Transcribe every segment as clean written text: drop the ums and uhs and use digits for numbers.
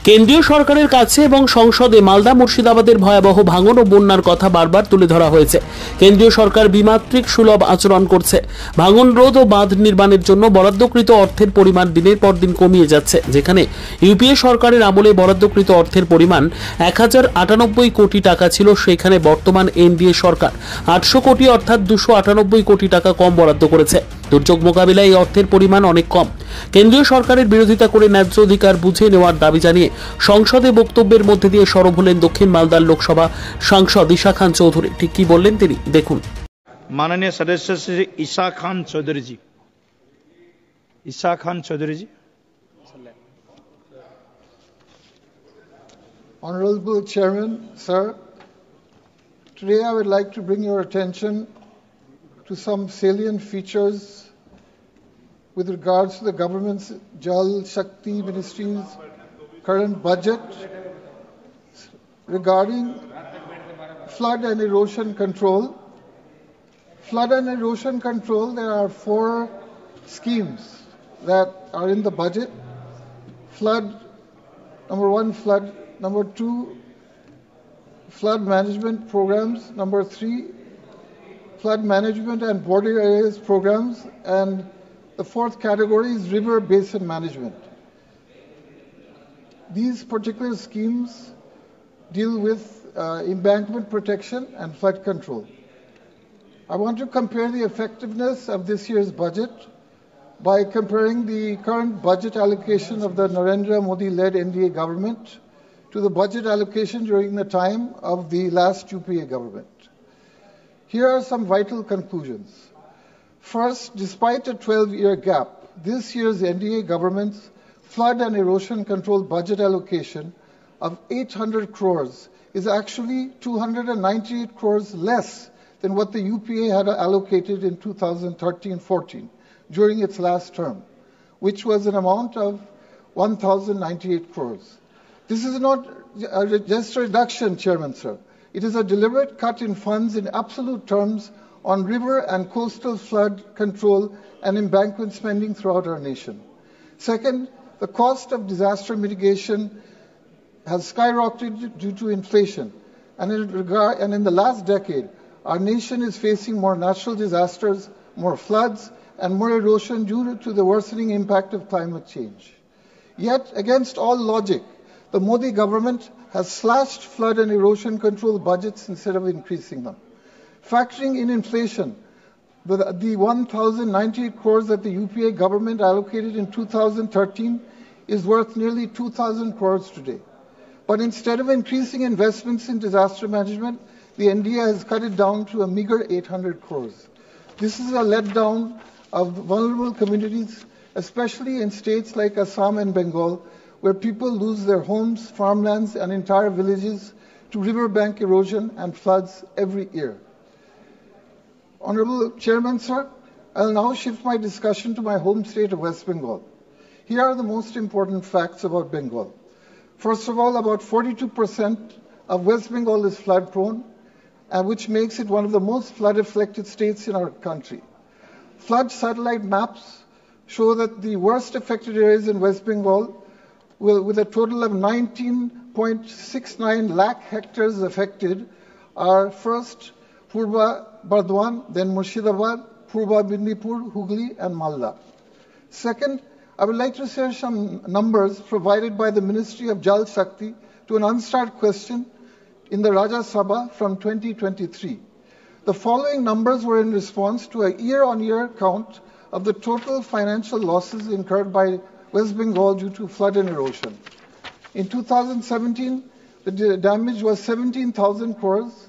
কেন্দ্রীয় সরকারের কাছে এবং সংসদে মালদা মুর্শিদাবাদের ভয়াবহ ভাঙন ও বন্যার কথা বারবার তুলে ধরা হয়েছে। কেন্দ্রীয় সরকার বিমাতৃক সুলভ আচরণ করছে। ভাঙন রোধ ও বাঁধ নির্মাণের জন্য বরাদ্দকৃত অর্থের পরিমাণ দিনের পর দিন কমিয়ে যাচ্ছে। যেখানে ইউপিএ সরকারের আমলে বরাদ্দকৃত অর্থের পরিমাণ 1098 কোটি টাকা ছিল, সেখানে বর্তমান এনডিএ সরকার 800 কোটি অর্থাৎ 298 কোটি টাকা কম বরাদ্দ করেছে। দুর্যোগ মোকাবিলায় এই অর্থের পরিমাণ অনেক কম। কেন্দ্রীয় সরকারের বিরোধিতা করে ন্যায্য অধিকার বুঝে নেওয়ার দাবি জানিয়ে সংসদে বক্তব্যের মধ্যে দিয়ে সরব হলেন দক্ষিণ মালদার লোকসভা সাংসদ ঈশা খান চৌধুরী। ঠিক কি বললেন তিনি দেখুন। माननीय सदस्य श्री ईशा खान चौधरी जी। ईशा खान चौधरी जी। Honorable Chairman, sir, today I would like to bring your attention to some salient features with regards to the government's Jal Shakti Ministry's current budget regarding flood and erosion control. Flood and erosion control, there are 4 schemes that are in the budget. Flood, number 1, flood. Number 2, flood management programs. Number 3, flood management and border areas programs. And the 4th category is river basin management. These particular schemes deal with embankment protection and flood control. I want to compare the effectiveness of this year's budget by comparing the current budget allocation of the Narendra Modi-led NDA government to the budget allocation during the time of the last UPA government. Here are some vital conclusions. First, despite a 12-year gap, this year's NDA government's flood and erosion control budget allocation of 800 crores is actually 298 crores less than what the UPA had allocated in 2013-14 during its last term, which was an amount of 1,098 crores. This is not just a reduction, Chairman, sir. It is a deliberate cut in funds in absolute terms on river and coastal flood control and embankment spending throughout our nation. Second, the cost of disaster mitigation has skyrocketed due to inflation. And in the last decade, our nation is facing more natural disasters, more floods, and more erosion due to the worsening impact of climate change. Yet, against all logic, the Modi government has slashed flood and erosion control budgets instead of increasing them. Factoring in inflation, the 1,098 crores that the UPA government allocated in 2013 is worth nearly 2,000 crores today. But instead of increasing investments in disaster management, the NDA has cut it down to a meager 800 crores. This is a letdown of vulnerable communities, especially in states like Assam and Bengal, where people lose their homes, farmlands, and entire villages to riverbank erosion and floods every year. Honorable Chairman, sir, I'll now shift my discussion to my home state of West Bengal. Here are the most important facts about Bengal. First of all, about 42% of West Bengal is flood prone, which makes it one of the most flood-affected states in our country. Flood satellite maps show that the worst affected areas in West Bengal, with a total of 19.69 lakh hectares affected, are first Purba Bardwan, then Murshidabad, Purba Bindipur, Hooghly, and Malda. Second, I would like to share some numbers provided by the Ministry of Jal Shakti to an unstart question in the Rajya Sabha from 2023. The following numbers were in response to a year-on-year count of the total financial losses incurred by West Bengal due to flood and erosion. In 2017, the damage was 17,000 crores.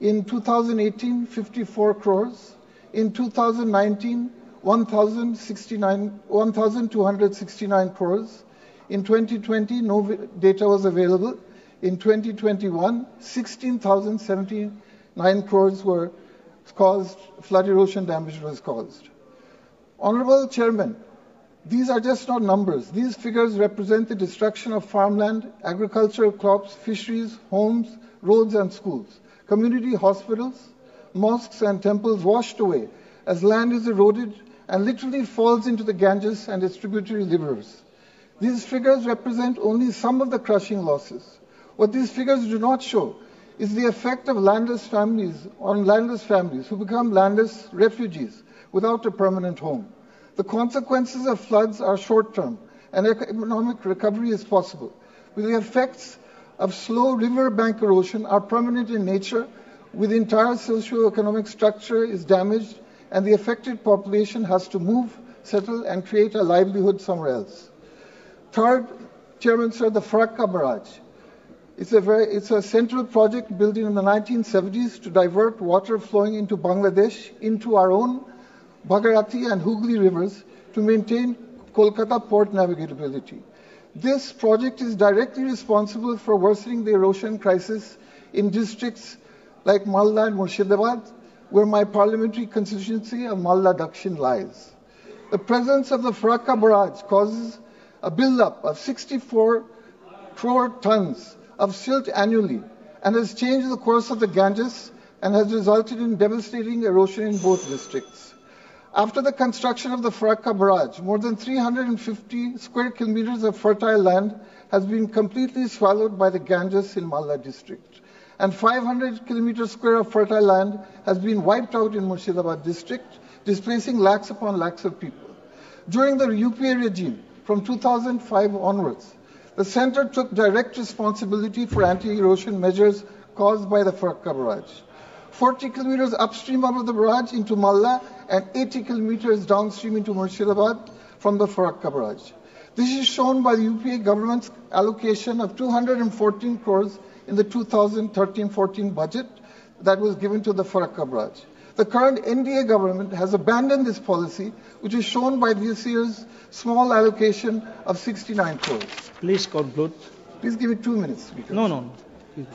In 2018, 54 crores. In 2019, 1,269 crores. In 2020, no data was available. In 2021, 16,079 crores were caused, flood erosion damage was caused. Honorable Chairman, these are just not numbers. These figures represent the destruction of farmland, agricultural crops, fisheries, homes, roads and schools, community hospitals, mosques and temples washed away as land is eroded and literally falls into the Ganges and its tributary rivers. These figures represent only some of the crushing losses. What these figures do not show is the effect of landless families on landless families who become landless refugees without a permanent home. The consequences of floods are short-term, and economic recovery is possible. But the effects of slow riverbank erosion are permanent in nature, with the entire socio-economic structure is damaged, and the affected population has to move, settle, and create a livelihood somewhere else. Third, Chairman Sir, the Farakka Barrage. It's a central project built in the 1970s to divert water flowing into Bangladesh into our own Bhagarati and Hooghly rivers to maintain Kolkata port navigability. This project is directly responsible for worsening the erosion crisis in districts like Malda and Murshidabad, where my parliamentary constituency of Malda Dakshin lies. The presence of the Farakka Barrage causes a buildup of 64 crore tons of silt annually and has changed the course of the Ganges and has resulted in devastating erosion in both districts. After the construction of the Farakka Barrage, more than 350 square kilometers of fertile land has been completely swallowed by the Ganges in Malda district, and 500 kilometers square of fertile land has been wiped out in Murshidabad district, displacing lakhs upon lakhs of people. During the UPA regime, from 2005 onwards, the center took direct responsibility for anti-erosion measures caused by the Farakka Barrage. 40 kilometers upstream of the barrage into Malda and 80 kilometers downstream into Murshidabad from the Farakka Barrage. This is shown by the UPA government's allocation of 214 crores in the 2013-14 budget that was given to the Farakka Barrage. The current NDA government has abandoned this policy, which is shown by this year's small allocation of 69 crores. Please conclude. Please give me 2 minutes, Speaker. No.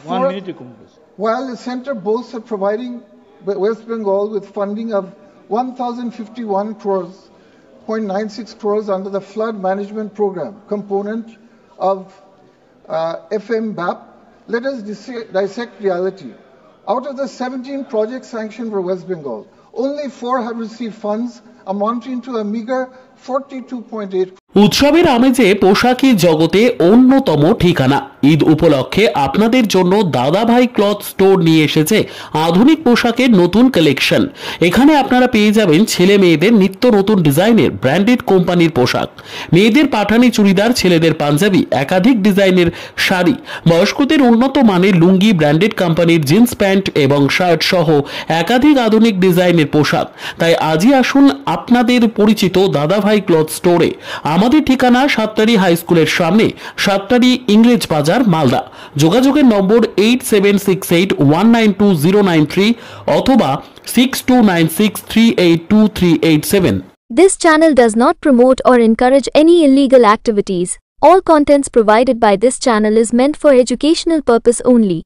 1 minute to conclude. While the center boasts of providing West Bengal with funding of 1,051 crores, 0.96 crores under the flood management program component of FMBAP, let us dissect reality. Out of the 17 projects sanctioned for West Bengal, only 4 have received funds amounting to a meager 42.8 উৎসবের আমেজে পোশাকি জগতে অন্যতম ঠিকানা ঈদ উপলক্ষে আপনাদের জন্য দাদাভাই cloth store নিয়ে এসেছে আধুনিক পোশাকের নতুন কালেকশন। এখানে আপনারা পেয়ে যাবেন ছেলে মেয়েদের নিত্য নতুন ডিজাইনের ব্র্যান্ডেড কোম্পানির পোশাক, মেয়েদের পাঠানি চুড়িদার, ছেলেদের পাঞ্জাবি, একাধিক ডিজাইনের শাড়ি, বয়স্কদের উন্নত মানের লুঙ্গি, ব্র্যান্ডেড কোম্পানির জিন্স প্যান্ট এবং শার্ট সহ একাধিক আধুনিক ডিজাইনের পোশাক। তাই আজই আসুন আপনাদের পরিচিত দাদাভাই ক্লথ স্টোরে। আমাদের ঠিকানা সাতটারি হাই স্কুলের সামনে, সাতটারি ইংরেজ বাজার, মালদা। যোগাযোগের নম্বর 8768192093 অথবা 6296382387। This channel does not promote or encourage any illegal activities. All contents provided by this channel is meant for educational purpose only.